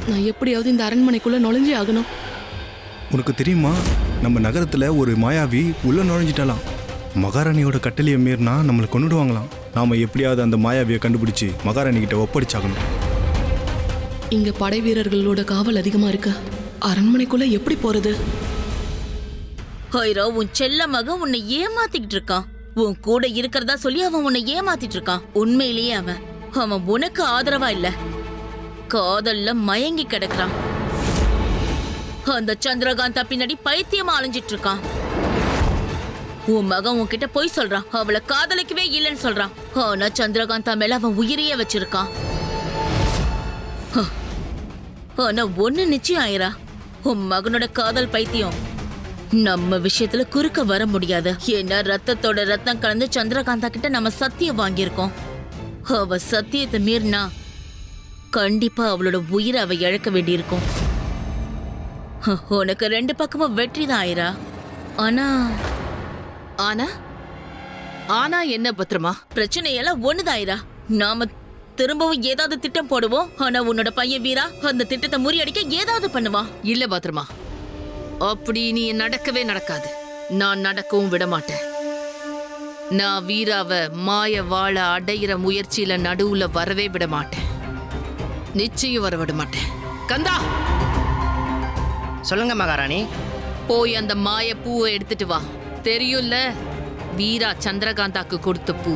நான் எப்படியாவது இந்த அரண்மனைக்குள்ள நுழைஞ்சே ஆகணும். உனக்கு தெரியுமா, நம்ம நகரத்துல ஒரு மாயாவி உள்ள நுழைஞ்சிட்டலாம். மகாராணியோட கட்டளையை மீறினா நம்மளை கொண்டுடுவாங்களாம். நாம எப்படியாவது அந்த மாயாவியை கண்டுபிடிச்சு மகாராணி கிட்ட ஒப்படைச்சாகணும். இங்க படை வீரர்களோட காவல் அதிகமா இருக்கு. அரண்மனைக்குள்ள எப்படி போறது? ஹைரா, உன் செல்ல மகன் உன்னை ஏமாத்திக்கிட்டு இருக்கான். உன் கூட இருக்கிறதா சொல்லி அவன் உன்னை ஏமாத்திட்டு இருக்கான். உண்மையிலேயே அவன் உனக்கு ஆதரவா இல்ல, காதல்ல மயங்கி கிடக்குறான். அந்த சந்திரகாந்தா பின்னாடி பைத்தியமா அலைஞ்சிட்டு இருக்கான். உன் மகன் உன்கிட்ட போய் சொல்றான், அவளை காதலிக்கவே இல்லைன்னு சொல்றான். ஆனா சந்திரகாந்தா மேல அவன் உயிரையே வச்சிருக்கான். ஆனா ஒண்ணு நிச்சயம் ஆயிரா, உன் மகனோட காதல் பைத்தியம் நம்ம விஷயத்துல குறுக்க வர முடியாது. ஏன்னா ரத்தத்தோட ரத்தம் கலந்து சந்திரகாந்தா கிட்ட நம்ம சத்தியம் வாங்கியிருக்கோம். அவ சத்தியத்தை மீறினா கண்டிப்பா அவளோட உயிரை அவ இழக்க வேண்டியிருக்கும். உனக்கு ரெண்டு பக்கமும் வெற்றி தான் ஆயிரா. ஆனா ஆனா ஆனா என்ன பத்திரமா? பிரச்சனையெல்லாம் ஒண்ணுதான் ஆயிரா. நாம திரும்பவும் ஏதாவது திட்டம் போடுவோம். ஆனா உன்னோட பையன் வீரா அந்த திட்டத்தை முறியடிக்க ஏதாவது பண்ணுவான். இல்ல பத்திரமா, அப்படி நீ நடக்கவே நடக்காது. நான் நடக்கவும் விட மாட்டேன். நான் வீராவை மாய வாழ அடையிற முயற்சியில நடுவுல வரவே விட மாட்டேன். நிச்சயம் வர விட மாட்டேன். கந்தா, சொல்லுங்க மகாராணி. போய் அந்த மாய பூவை எடுத்துட்டு வா. தெரியும்ல, வீரா சந்திரகாந்தாக்கு கொடுத்த பூ.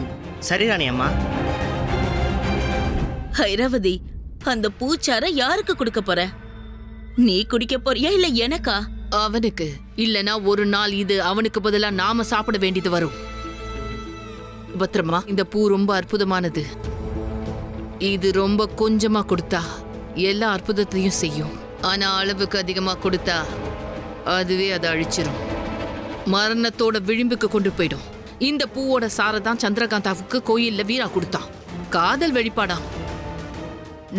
சரி ராணி அம்மா. ஐராவதி, அந்த பூச்சார யாருக்கு கொடுக்க போற? நீ குடிக்க போறியா இல்ல எனக்கா? அவனுக்கு. இல்லனா ஒரு நாள் இது அவனுக்கு பதிலா நாம சாப்பிட வேண்டியது வரும். பத்திரமா, இந்த பூ ரொம்ப அற்புதமானது. இது ரொம்ப கொஞ்சமா கொடுத்தா எல்லா அற்புதத்தையும் செய்யும். ஆனா அளவுக்கு அதிகமா கொடுத்தா அதுவே அதை அழிச்சிரும். மரணத்தோட விளிம்புக்கு கொண்டு போயிடும். இந்த பூவோட சாரதான் சந்திரகாந்தாவுக்கு கோயில்ல வீரா கொடுத்தான். காதல் வெளிப்பாடா.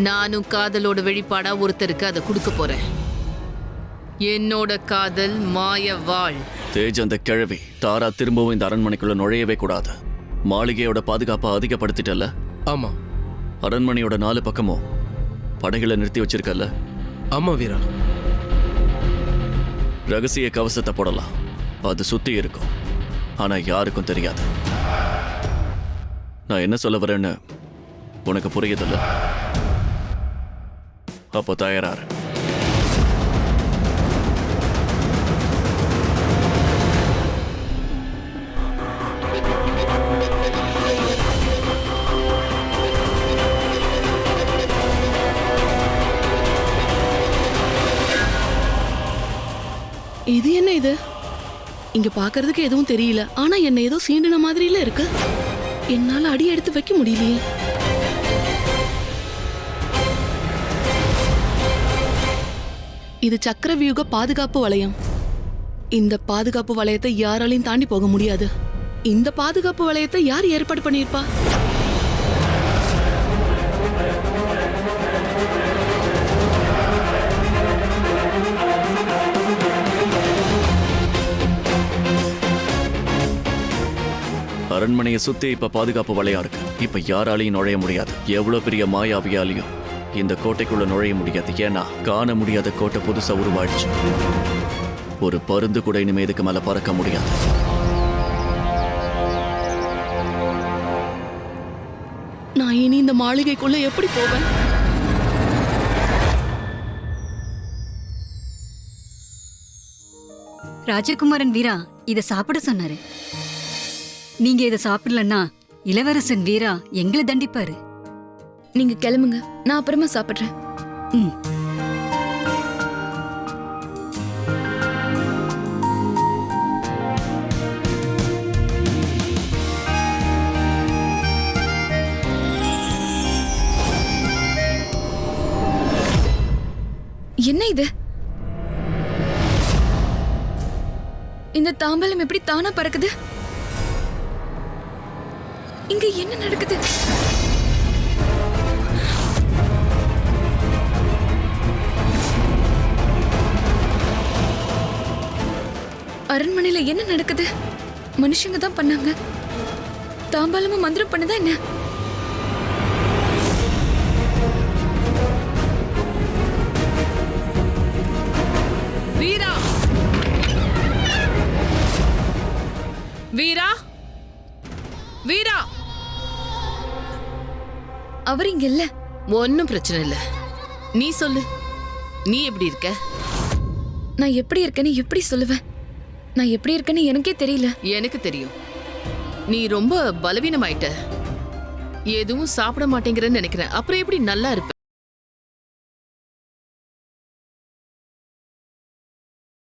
நானும் காதலோட வெளிப்பாடா ஒருத்தருக்கு அதை கொடுக்க போறேன். என்னோட காதல் மாய வாழ். தேஜ், அந்த கிழவி தாரா திரும்பவும் இந்த அரண்மனைக்குள்ள நுழையவே கூடாது. மாளிகையோட பாதுகாப்பை அதிகப்படுத்திட்டல? ஆமா. அரண்மனையோட 4 பக்கமும் படைகளை நிறுத்தி வச்சிருக்கல? ஆமா வீரா. ரகசிய கவசத்தை போடலாம். அது சுத்தி இருக்கும், ஆனா யாருக்கும் தெரியாது. நான் என்ன சொல்ல வரேன்னு உனக்கு புரியுதில்ல? அப்போ தயாராரு. இது என்ன இது? இங்க பாக்குறதுக்கு எதுவும் தெரியல, ஆனா என்ன ஏதோ சீண்டின மாதிரில இருக்கு. என்னால அடி எடுத்து வைக்க முடியலையே. இது சக்கரவியூக பாதுகாப்பு வளையம். இந்த பாதுகாப்பு வளையத்தை யாராலையும் தாண்டி போக முடியாது. இந்த பாதுகாப்பு வளையத்தை யார் ஏற்பாடு பண்ணியிருப்பா? அரண்மனையை சுத்தி இப்ப பாதுகாப்பு வளையம் இருக்கு. இப்ப யாராலையும் நுழைய முடியாது. எவ்வளவு பெரிய மாயாவியாலையும் இந்த கோட்டைக்குள்ள நுழைய முடியாது. ஏன்னா காண முடியாத கோட்டை புதுசா உருவாயிடுச்சு. ஒரு பருந்து கூட இனிமே இதுக்கு மேல பறக்க முடியாது. நான் இனி இந்த மாளிகைக்குள்ள எப்படி போவேன்? ராஜகுமாரன் வீரா இத சாப்பிட சொன்னாரு. நீங்க இத சாப்பிடலன்னா இளவரசன் வீரா எங்களை தண்டிப்பாரு. நீங்க கிளம்புங்க, நான் அப்புறமா சாப்பிடுறேன். என்ன இது? இந்த தாம்பலம் எப்படி தானா பறக்குது? இங்க என்ன நடக்குது? அரண்மனையில என்ன நடக்குது? மனுஷங்க தான் பண்ணாங்க. தாம்பாலமும் மந்திரம் பண்ணதா என்ன? வீரா வீரா, அவர் இங்க இல்ல. ஒன்னும் பிரச்சனை இல்ல. நீ சொல்லு, நீ எப்படி இருக்க? நான் எப்படி இருக்கேன்னு எப்படி சொல்லுவேன்? நான் எப்படி இருக்கேன்னு எனக்கே தெரியல. எனக்கு தெரியும். நீ ரொம்ப பலவீனமாயிட்ட. எதுவும் சாப்பிட மாட்டேங்கிறன்னு நினைக்கிறேன். அப்புறம் எப்படி நல்லா இருப்ப?